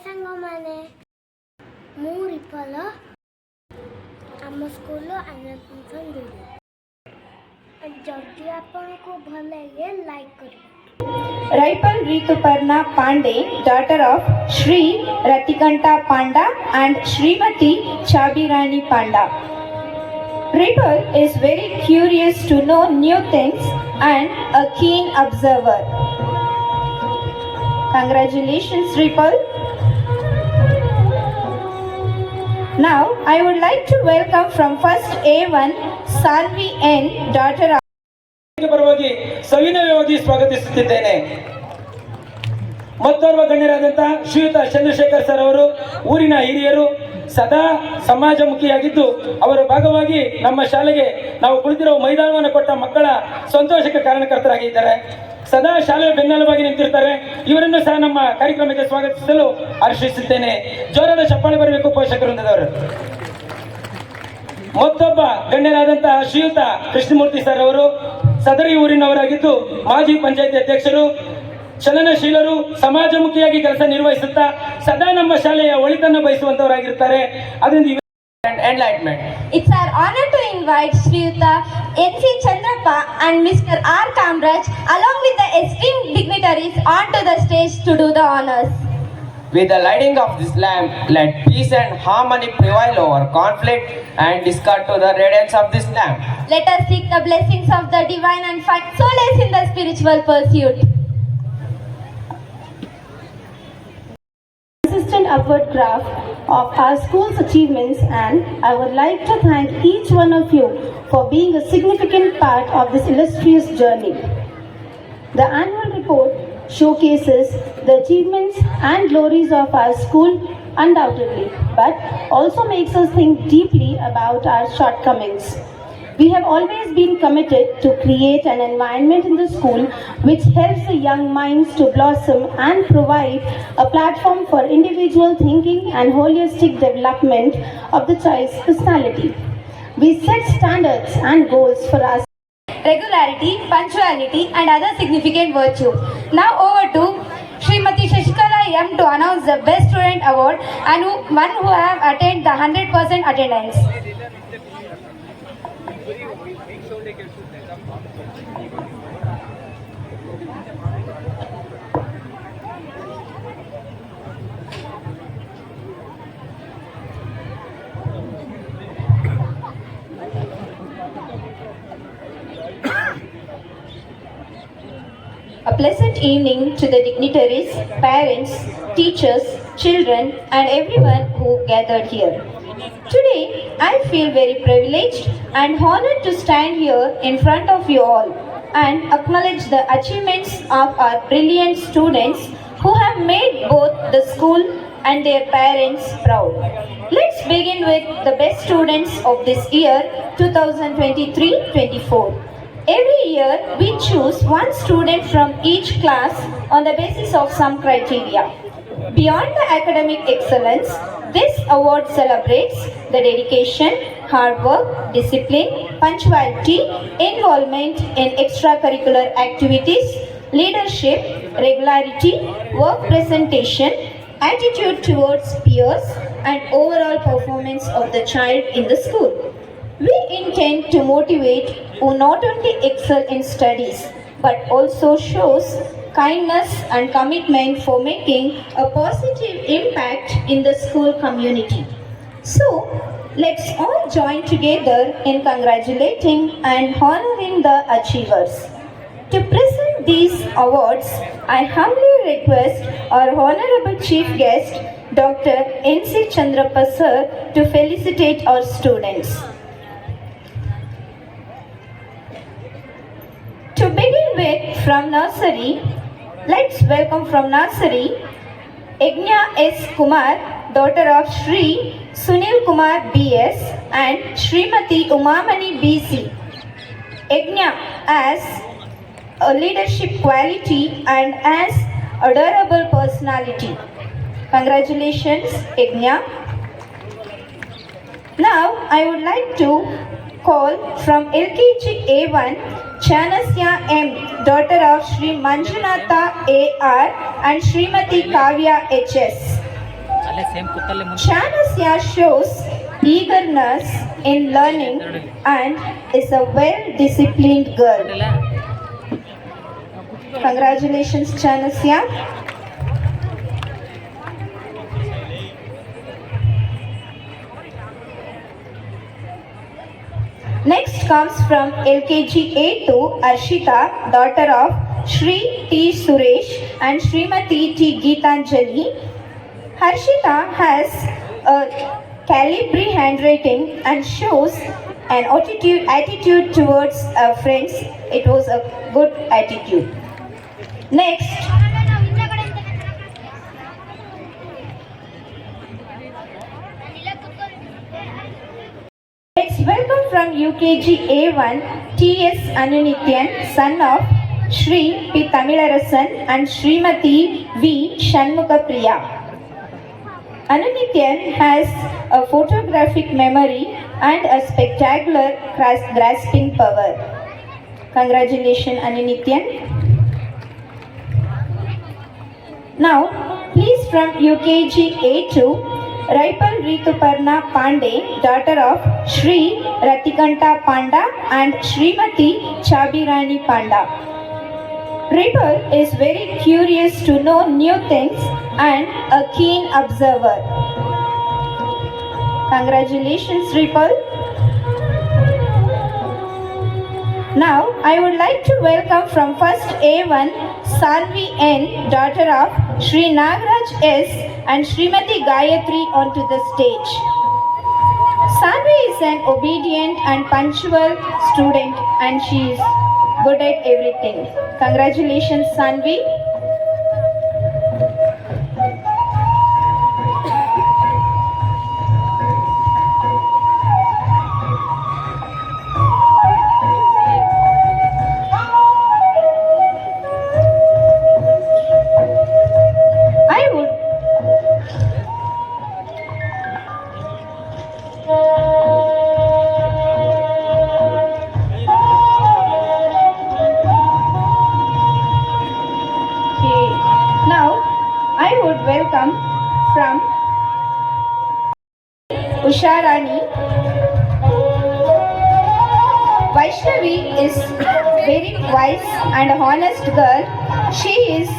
ସାଙ୍ଗମାନେ ମୁଁ ରିପଲ ଆମ ସ୍କୁଲ ଆନନ୍ଦଭୂଷଣ ଦୁଇରେ ଯଦି ଆପଣଙ୍କୁ ଭଲ ଲାଗେ ଲାଇକ୍ କରିବେ। Raipal Rituparna Pandey, daughter of Shri Ratikanta Panda and Srimati Chabirani Panda. Raipal is very curious to know new things and a keen observer. Congratulations, Raipal. Now, I would like to welcome from first A1 Salvi N, daughter of ಪರವಾಗಿ ಸವಿನಯವಾಗಿ ಸ್ವಾಗತಿಸುತ್ತಿದ್ದೇನೆ. ಮತ್ತೋರ್ವ ಗಣ್ಯರಾದಂತಹ ಶ್ರೀಯುತ Chandrashekhar sir ಅವರು ಊರಿನ ಹಿರಿಯರು, ಸದಾ ಸಮಾಜಮುಖಿಯಾಗಿದ್ದು ಅವರ ಭಾಗವಾಗಿ ನಮ್ಮ ಶಾಲೆಗೆ ನಾವು ಕುಳಿತಿರುವ ಮೈದಾನವನ್ನು ಕೊಟ್ಟ ಮಕ್ಕಳ ಸಂತೋಷಕ್ಕೆ ಕಾರಣಕರ್ತರಾಗಿದ್ದಾರೆ. ಸದಾ ಶಾಲೆಯ ಬೆನ್ನೆಲುಬಾಗಿ ನಿಂತಿರ್ತಾರೆ. ಇವರನ್ನು ಸಹ ನಮ್ಮ ಕಾರ್ಯಕ್ರಮಕ್ಕೆ ಸ್ವಾಗತಿಸಲು ಹರ್ಷಿಸುತ್ತೇನೆ. ಜೋರಾದ ಚಪ್ಪಾಳೆ ಬರಬೇಕು ಪೋಷಕ ವೃಂದದವರು. ಮತ್ತೊಬ್ಬ ಗಣ್ಯರಾದಂತಹ ಶ್ರೀಯುತ ಕೃಷ್ಣಮೂರ್ತಿ ಸರ್ ಅವರು ಸದರಿ ಊರಿನವರಾಗಿದ್ದು ಮಾಜಿ ಪಂಚಾಯತಿ ಅಧ್ಯಕ್ಷರು, ಚಲನಶೀಲರು, ಸಮಾಜಮುಖಿಯಾಗಿ ಕೆಲಸ ನಿರ್ವಹಿಸುತ್ತಾ ಸದಾ ನಮ್ಮ ಶಾಲೆಯ ಒಳಿತನ್ನು ಬಯಸುವಂತವರಾಗಿರ್ತಾರೆ. ಅದರಿಂದ enlightenment. It's our honor to invite Shriyuta N.C. Chandrappa and Mr. R. Kamraj along with the esteemed dignitaries onto the stage to do the honors. With the lighting of this lamp, let peace and harmony prevail over conflict and discord to the radiance of this lamp. Let us seek the blessings of the divine and find solace in the spiritual pursuit. Consistent upward graph of our school's achievements, and I would like to thank each one of you for being a significant part of this illustrious journey. The annual report showcases the achievements and glories of our school undoubtedly, but also makes us think deeply about our shortcomings. We have always been committed to create an environment in the school which helps the young minds to blossom and provide a platform for individual thinking and holistic development of the child's personality. We set standards and goals for us. Regularity, punctuality and other significant virtues. Now over to Srimati Shashikala M to announce the Best Student Award and one who have attained the 100% attendance. A pleasant evening to the dignitaries, parents, teachers, children and everyone who gathered here. Today, I feel very privileged and honored to stand here in front of you all and acknowledge the achievements of our brilliant students who have made both the school and their parents proud. Let's begin with the best students of this year 2023-24. Every year, we choose one student from each class on the basis of some criteria. Beyond the academic excellence, this award celebrates the dedication, hard work, discipline, punctuality, involvement in extracurricular activities, leadership, regularity, work presentation, attitude towards peers, and overall performance of the child in the school. We intend to motivate who not only excel in studies but also shows kindness and commitment for making a positive impact in the school community. So, let's all join together in congratulating and honoring the achievers. To present these awards, I humbly request our Honorable Chief Guest, Dr. N.C. Chandrappa Sir, to felicitate our students. To begin with, from nursery, let's welcome from nursery Egnya S. Kumar, daughter of Shri Sunil Kumar B.S. and Srimati Umamani B.C. Egnya as a leadership quality and as adorable personality. Congratulations, Egnya. Now, I would like to call from LKG A1 Chanasya M, daughter of Shri Manjunatha A.R. and Srimati Kavya H.S. Chanasya shows eagerness in learning and is a well-disciplined girl. Congratulations, Chanasya. Next comes from LKG A2 Arshita, daughter of Shri T. Suresh and Srimati T. Geetanjali. Harshita has a calibri handwriting and shows an attitude towards friends. It was a good attitude. Next, let's welcome from UKG A1 T.S. Anunityan, son of Shri P. Tamilarasan and Srimati V. Shanmukapriya. Anunityan has a photographic memory and a spectacular grasping power. Congratulations, Anunityan. Now, please from UKG A2, Raipal Rituparna Pandey, daughter of Shri Ratikanta Panda and Srimati Chabirani Panda. Ripple is very curious to know new things and a keen observer. Congratulations, Ripple. Now, I would like to welcome from first A1 Sanvi N, daughter of Shri Nagaraj S and Srimati Gayatri onto the stage. Sanvi is an obedient and punctual student and she is good at everything. Congratulations, Sanvi. Welcome from Usharani. Vaishnavi is very wise and honest girl. She is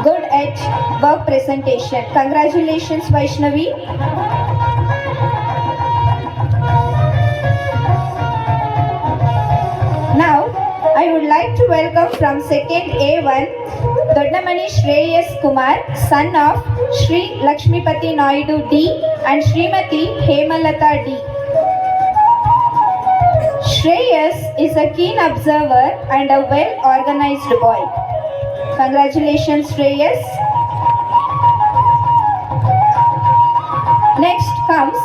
good at work presentation. Congratulations, Vaishnavi. Now, I would like to welcome from second A1 Dodamani Shreyas Kumar, son of Shri Lakshmipati Naidu D and Srimati Hemalata D. Shreyas is a keen observer and a well-organized boy. Congratulations, Shreyas. Next comes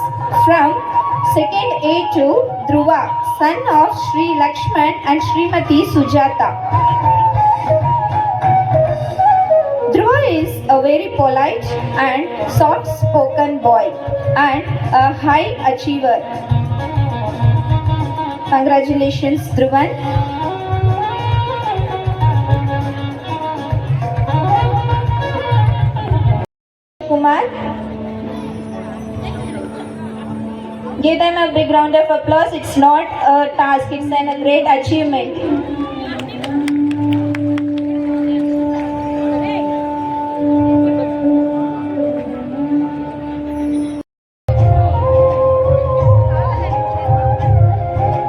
from second A2 Dhruva, son of Shri Lakshman and Srimati Sujata. Dhruva is a very polite and soft-spoken boy and a high achiever. Congratulations, Dhruvan. Kumar. Give them a big round of applause. It's not a task, it's a great achievement.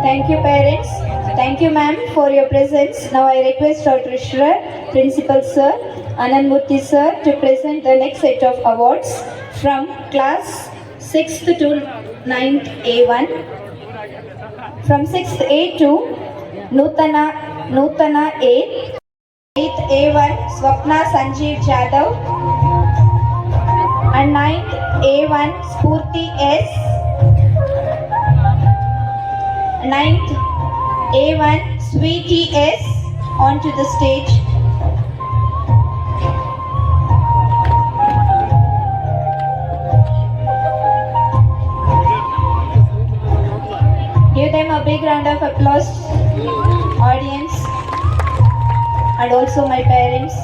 Thank you, parents. Thank you, ma'am, for your presence. Now I request our treasurer, principal sir, Anand Murthy sir, to present the next set of awards from class 6th to 9th A1. From 6th A to Nutana A. 8th A1 Swapna Sanjeev Jadhav. And 9th A1 Spurti S. 9th A1 Sweetie S onto the stage. Give them a big round of applause, audience, and also my parents.